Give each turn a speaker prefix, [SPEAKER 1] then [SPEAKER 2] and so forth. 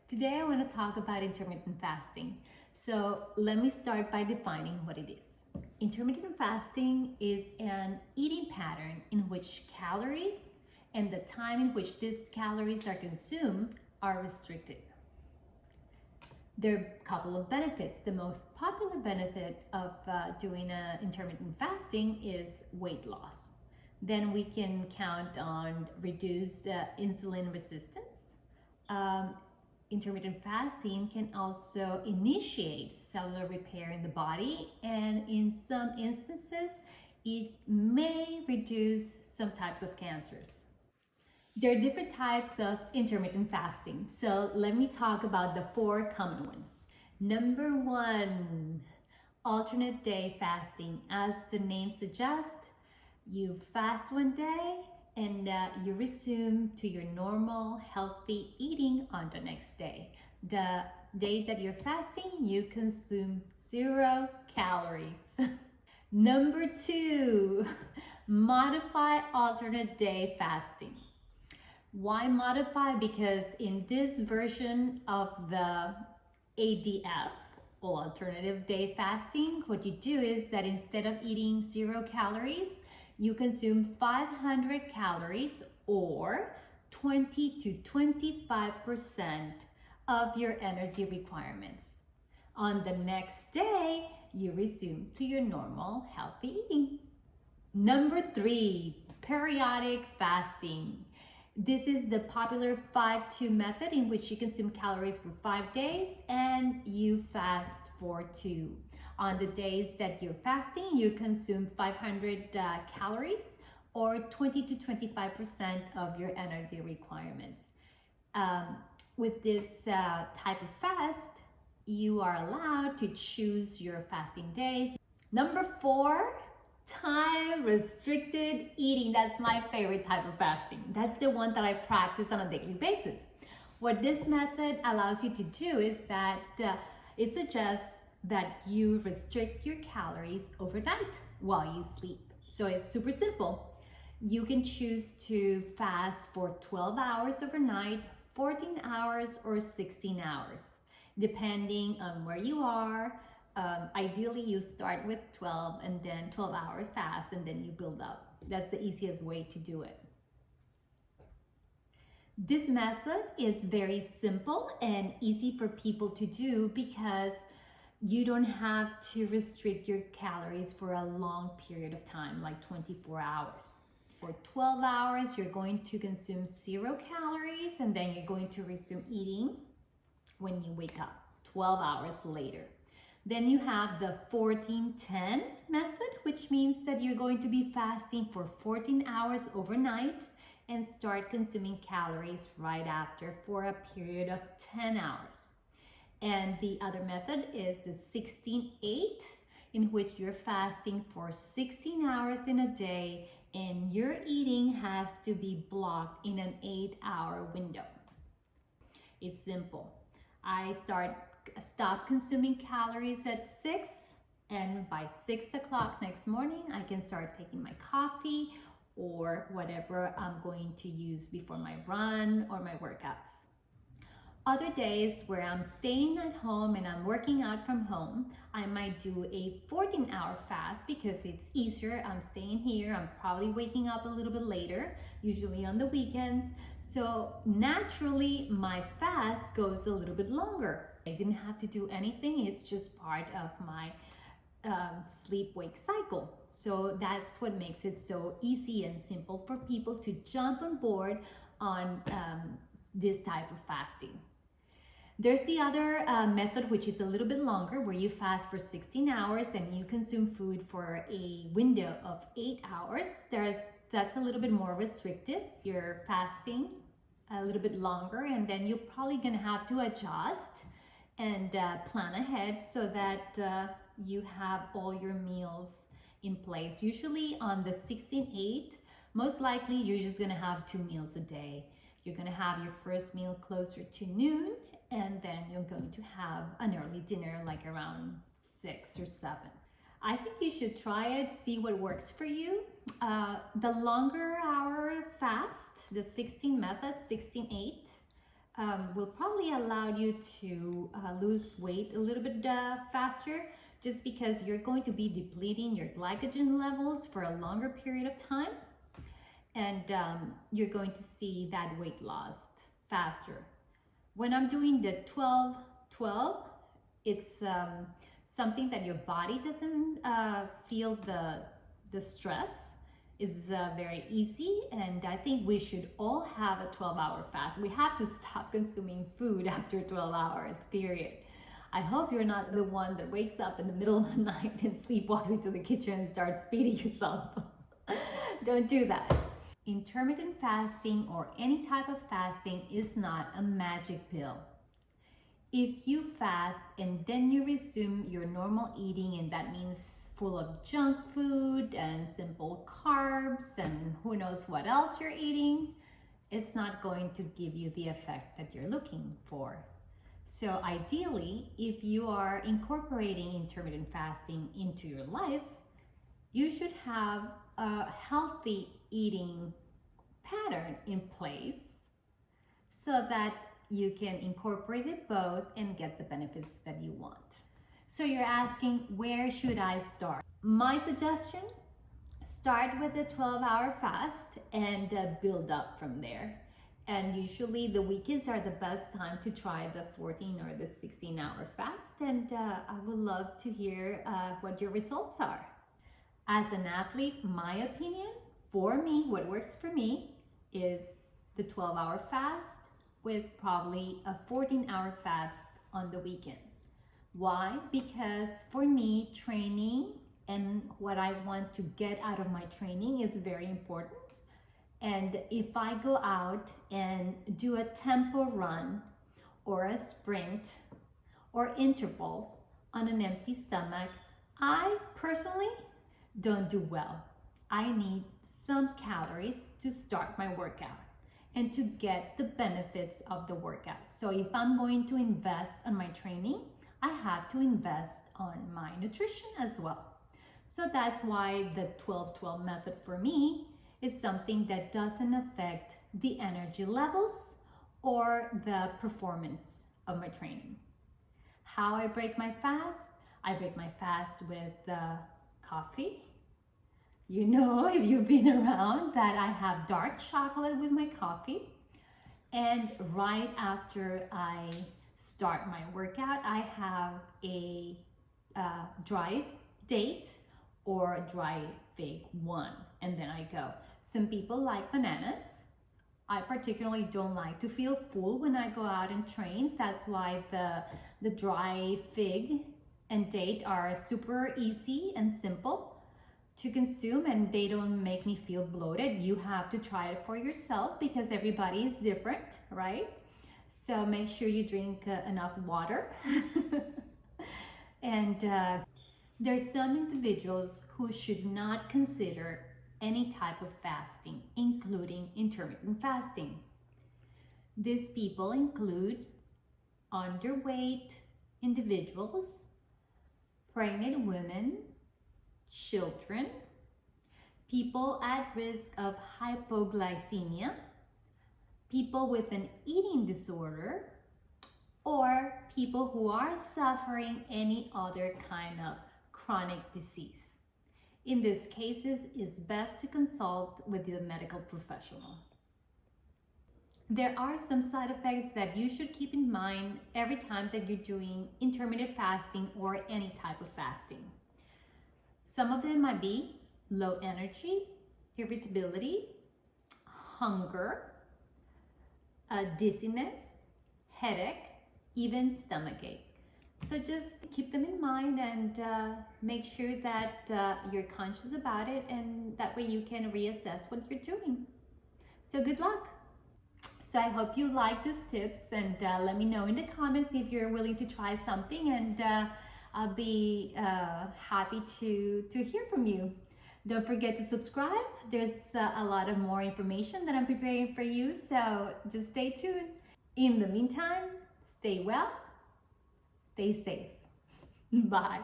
[SPEAKER 1] Today I want to talk about intermittent fasting. So let me start by defining what it is. Intermittent fasting is an eating pattern in which calories and the time in which these calories are consumed are restricted. There are a couple of benefits. The most popular benefit of doing intermittent fasting is weight loss. Then we can count on reduced insulin resistance. Intermittent fasting can also initiate cellular repair in the body, and in some instances, it may reduce some types of cancers. There are different types of intermittent fasting, so let me talk about the 4 common ones. Number 1, alternate day fasting. As the name suggests, you fast one day and you resume to your normal healthy eating on the next day. The day that you're fasting, you consume 0 calories. Number 2, modify alternate day fasting. Why modify? Because in this version of the ADF, or alternative day fasting, what you do is that instead of eating 0 calories, you consume 500 calories or 20 to 25% of your energy requirements. On the next day, you resume to your normal healthy eating. Number 3, periodic fasting. This is the popular 5-2 method in which you consume calories for 5 days and you fast for 2. On the days that you're fasting, you consume 500 calories or 20 to 25% of your energy requirements. With this type of fast, you are allowed to choose your fasting days. Number 4, time restricted eating. That's my favorite type of fasting. That's the one that I practice on a daily basis. What this method allows you to do is that it suggests that you restrict your calories overnight while you sleep. So it's super simple. You can choose to fast for 12 hours overnight, 14 hours, or 16 hours, depending on where you are. Ideally, you start with 12 and then 12-hour fast, and then you build up. That's the easiest way to do it. This method is very simple and easy for people to do because you don't have to restrict your calories for a long period of time, like 24 hours. For 12 hours, you're going to consume 0 calories, and then you're going to resume eating when you wake up, 12 hours later. Then you have the 14-10 method, which means that you're going to be fasting for 14 hours overnight and start consuming calories right after for a period of 10 hours. And the other method is the 16-8, in which you're fasting for 16 hours in a day and your eating has to be blocked in an 8-hour window. It's simple. I stop consuming calories at 6, and by 6 o'clock next morning, I can start taking my coffee or whatever I'm going to use before my run or my workouts. Other days where I'm staying at home and I'm working out from home, I might do a 14-hour fast because it's easier. I'm staying here. I'm probably waking up a little bit later, usually on the weekends. So naturally, my fast goes a little bit longer. I didn't have to do anything. It's just part of my sleep-wake cycle. So that's what makes it so easy and simple for people to jump on board on this type of fasting. There's the other method, which is a little bit longer, where you fast for 16 hours and you consume food for a window of 8 hours. That's a little bit more restricted. You're fasting a little bit longer, and then you're probably gonna have to adjust and plan ahead so that you have all your meals in place. Usually on the 16-8, most likely you're just gonna have 2 meals a day. You're gonna have your first meal closer to noon, and then you're going to have an early dinner like around 6 or 7. I think you should try it, see what works for you. The longer hour fast, the 16 method, 16-8, will probably allow you to lose weight a little bit faster, just because you're going to be depleting your glycogen levels for a longer period of time, and you're going to see that weight loss faster. When I'm doing the 12-12, it's something that your body doesn't feel the stress. Is very easy, and I think we should all have a 12-hour fast. We have to stop consuming food after 12 hours, period. I hope you're not the one that wakes up in the middle of the night and sleepwalks into the kitchen and starts feeding yourself. Don't do that. Intermittent fasting, or any type of fasting, is not a magic pill. If you fast and then you resume your normal eating, and that means full of junk food and simple carbs and who knows what else you're eating, it's not going to give you the effect that you're looking for. So ideally, if you are incorporating intermittent fasting into your life, you should have a healthy eating pattern in place so that you can incorporate it both and get the benefits that you want. So you're asking, where should I start? My suggestion, start with a 12-hour fast and build up from there. And usually the weekends are the best time to try the 14 or the 16-hour fast. And I would love to hear what your results are. As an athlete, my opinion, for me, what works for me is the 12-hour fast with probably a 14-hour fast on the weekend. Why? Because for me, training and what I want to get out of my training is very important. And if I go out and do a tempo run or a sprint or intervals on an empty stomach, I personally don't do well. I need some calories to start my workout and to get the benefits of the workout. So if I'm going to invest on my training, I have to invest on my nutrition as well. So that's why the 12-12 method for me is something that doesn't affect the energy levels or the performance of my training. How I break my fast? I break my fast with coffee. You know, if you've been around, that I have dark chocolate with my coffee. And right after I start my workout, I have a dry date or dry fig one, and then I go. Some people like bananas. I particularly don't like to feel full when I go out and train. That's why the dry fig and date are super easy and simple to consume, and they don't make me feel bloated. You have to try it for yourself because everybody is different, right? So make sure you drink enough water. And there's some individuals who should not consider any type of fasting, including intermittent fasting. These people include underweight individuals, pregnant women, children, people at risk of hypoglycemia, people with an eating disorder, or people who are suffering any other kind of chronic disease. In these cases, it's best to consult with the medical professional. There are some side effects that you should keep in mind every time that you're doing intermittent fasting or any type of fasting. Some of them might be low energy, irritability, hunger, dizziness, headache, even stomachache. So just keep them in mind and make sure that you're conscious about it, and that way you can reassess what you're doing. So good luck. So I hope you like these tips, and let me know in the comments if you're willing to try something, and I'll be happy to hear from you. Don't forget to subscribe. There's a lot of more information that I'm preparing for you, so just stay tuned. In the meantime, stay well, stay safe. Bye.